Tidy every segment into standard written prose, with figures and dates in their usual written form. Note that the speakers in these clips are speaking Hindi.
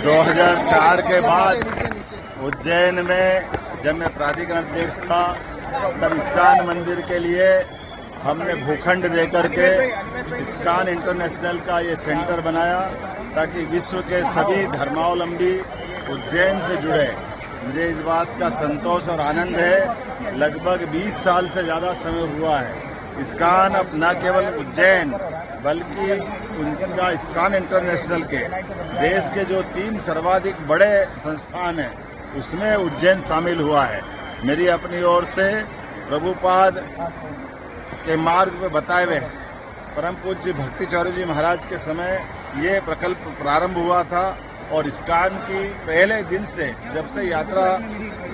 2004 के बाद उज्जैन में जब मैं प्राधिकरण अध्यक्ष था तब इस्कॉन मंदिर के लिए हमने भूखंड देकर के इस्कॉन इंटरनेशनल का ये सेंटर बनाया ताकि विश्व के सभी धर्मावलंबी उज्जैन से जुड़े। मुझे इस बात का संतोष और आनंद है, लगभग 20 साल से ज़्यादा समय हुआ है इस्कॉन अब न केवल उज्जैन बल्कि उनका इस्कॉन इंटरनेशनल के देश के जो 3 सर्वाधिक बड़े संस्थान हैं उसमें उज्जैन शामिल हुआ है। मेरी अपनी ओर से प्रभुपाद के मार्ग में बताए हुए परम पूज्य भक्तिचौर्य जी महाराज के समय ये प्रकल्प प्रारंभ हुआ था और इस्कॉन की पहले दिन से जब से यात्रा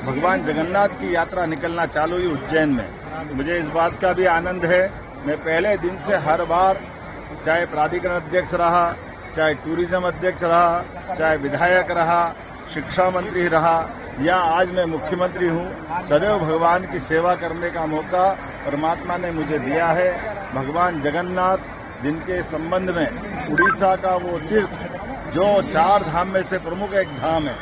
भगवान जगन्नाथ की यात्रा निकलना चालू हुई उज्जैन में, मुझे इस बात का भी आनंद है। मैं पहले दिन से हर बार चाहे प्राधिकरण अध्यक्ष रहा, चाहे टूरिज्म अध्यक्ष रहा, चाहे विधायक रहा, शिक्षा मंत्री रहा या आज मैं मुख्यमंत्री हूँ, सदैव भगवान की सेवा करने का मौका परमात्मा ने मुझे दिया है। भगवान जगन्नाथ जिनके संबंध में उड़ीसा का वो तीर्थ जो 4 धाम में से प्रमुख एक धाम है,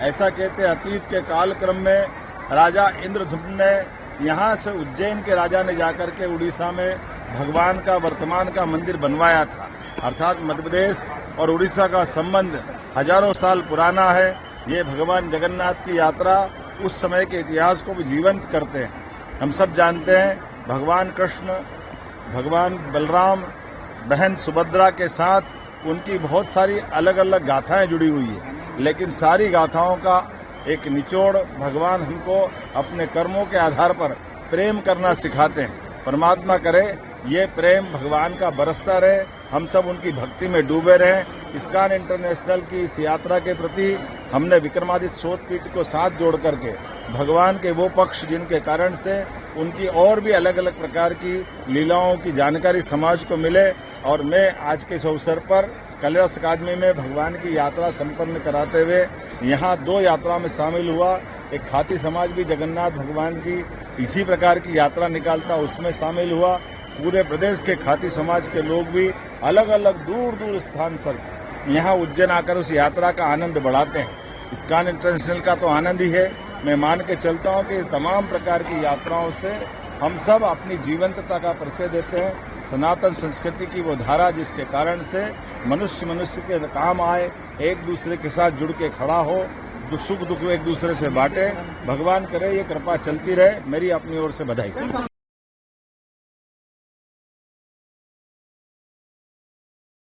ऐसा कहते अतीत के कालक्रम में राजा इंद्रधुम्न ने यहाँ से उज्जैन के राजा ने जाकर के उड़ीसा में भगवान का वर्तमान का मंदिर बनवाया था। अर्थात मध्य प्रदेश और उड़ीसा का संबंध हजारों साल पुराना है। ये भगवान जगन्नाथ की यात्रा उस समय के इतिहास को भी जीवंत करते हैं। हम सब जानते हैं भगवान कृष्ण, भगवान बलराम, बहन सुभद्रा के साथ उनकी बहुत सारी अलग अलग गाथाएं जुड़ी हुई है, लेकिन सारी गाथाओं का एक निचोड़ भगवान हमको अपने कर्मों के आधार पर प्रेम करना सिखाते हैं। परमात्मा करे ये प्रेम भगवान का बरसता रहे, हम सब उनकी भक्ति में डूबे रहें। इस्कॉन इंटरनेशनल की इस यात्रा के प्रति हमने विक्रमादित्य शोधपीठ को साथ जोड़ करके भगवान के वो पक्ष जिनके कारण से उनकी और भी अलग अलग प्रकार की लीलाओं की जानकारी समाज को मिले, और मैं आज के इस अवसर पर कलश अकादमी में भगवान की यात्रा संपन्न कराते हुए यहाँ 2 यात्रा में शामिल हुआ। एक खाती समाज भी जगन्नाथ भगवान की इसी प्रकार की यात्रा निकालता, उसमें शामिल हुआ। पूरे प्रदेश के खाती समाज के लोग भी अलग अलग दूर दूर स्थान से यहाँ उज्जैन आकर उस यात्रा का आनंद बढ़ाते हैं। इस्कॉन इंटरनेशनल का तो आनंद ही है। मैं मान के चलता हूँ कि तमाम प्रकार की यात्राओं से हम सब अपनी जीवंतता का परिचय देते हैं। सनातन संस्कृति की वो धारा जिसके कारण से मनुष्य के काम आए, एक दूसरे के साथ जुड़ के खड़ा हो, सुख दुख एक दूसरे से बांटे। भगवान करे ये कृपा चलती रहे। मेरी अपनी ओर से बधाई।